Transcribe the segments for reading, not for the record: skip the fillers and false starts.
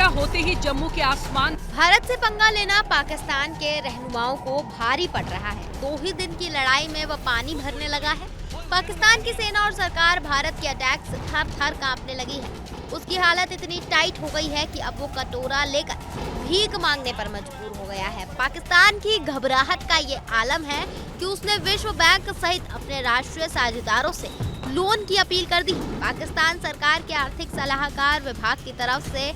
अंधेरा होते ही जम्मू के आसमान। भारत से पंगा लेना पाकिस्तान के रहनुमाओं को भारी पड़ रहा है। 2 ही दिन की लड़ाई में वह पानी भरने लगा है। पाकिस्तान की सेना और सरकार भारत के अटैक से थर थर कांपने लगी है। उसकी हालत इतनी टाइट हो गई है कि अब वो कटोरा लेकर भीख मांगने पर मजबूर हो गया है। पाकिस्तान की घबराहट का ये आलम है कि उसने विश्व बैंक सहित अपने राष्ट्रीय साझेदारों से लोन की अपील कर दी। पाकिस्तान सरकार के आर्थिक सलाहकार विभाग की तरफ से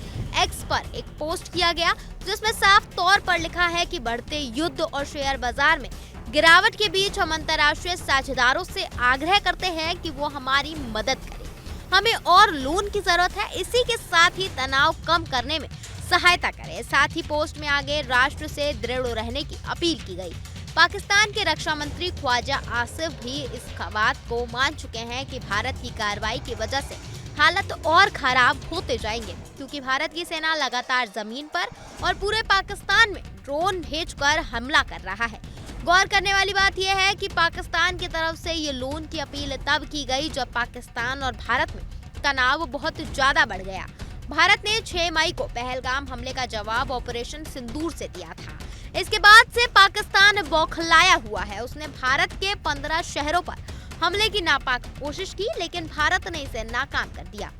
एक्स पर एक पोस्ट किया गया जिसमें साफ तौर पर लिखा है कि बढ़ते युद्ध और शेयर बाजार में गिरावट के बीच हम अंतर्राष्ट्रीय साझेदारों से आग्रह करते हैं कि वो हमारी मदद करें। हमें और लोन की जरूरत है, इसी के साथ ही तनाव कम करने में सहायता करें। साथ ही पोस्ट में आगे राष्ट्र से दृढ़ रहने की अपील की गई। पाकिस्तान के रक्षा मंत्री ख्वाजा आसिफ भी इस बात को मान चुके हैं कि भारत की कार्रवाई की वजह से हालत और खराब होते जाएंगे, क्योंकि भारत की सेना लगातार जमीन पर और पूरे पाकिस्तान में ड्रोन भेजकर हमला कर रहा है। गौर करने वाली बात यह है कि पाकिस्तान की तरफ से ये लोन की अपील तब की गई जब पाकिस्तान और भारत में तनाव बहुत ज्यादा बढ़ गया। भारत ने 6 मई को पहलगाम हमले का जवाब ऑपरेशन सिंदूर से दिया था। इसके बाद से पाकिस्तान बौखलाया हुआ है। उसने भारत के 15 शहरों पर हमले की नापाक कोशिश की, लेकिन भारत ने इसे नाकाम कर दिया।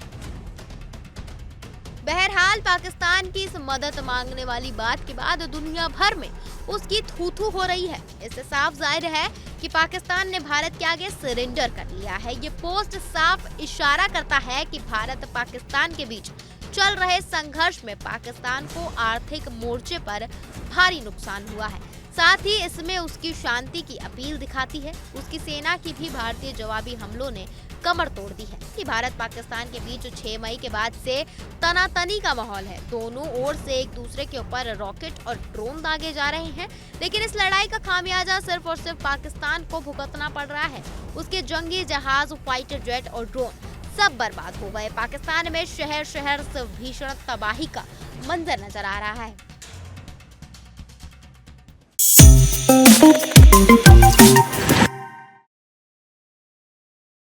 बहरहाल पाकिस्तान की इस मदद मांगने वाली बात के बाद दुनिया भर में उसकी थू-थू हो रही है। इससे साफ जाहिर है कि पाकिस्तान ने भारत के आगे सरेंडर कर लिया है। ये पोस्ट साफ इशारा करता है कि भारत पाकिस्तान के बीच चल रहे संघर्ष में पाकिस्तान को आर्थिक मोर्चे पर भारी नुकसान हुआ है। साथ ही इसमें उसकी शांति की अपील दिखाती है। उसकी सेना की भी भारतीय जवाबी हमलों ने कमर तोड़ दी है कि भारत पाकिस्तान के बीच 6 मई के बाद से तनातनी का माहौल है। दोनों ओर से एक दूसरे के ऊपर रॉकेट और ड्रोन दागे जा रहे हैं, लेकिन इस लड़ाई का खामियाजा सिर्फ और सिर्फ पाकिस्तान को भुगतना पड़ रहा है। उसके जंगी जहाज, फाइटर जेट और ड्रोन सब बर्बाद हो गए। पाकिस्तान में शहर शहर से भीषण तबाही का मंजर नजर आ रहा है।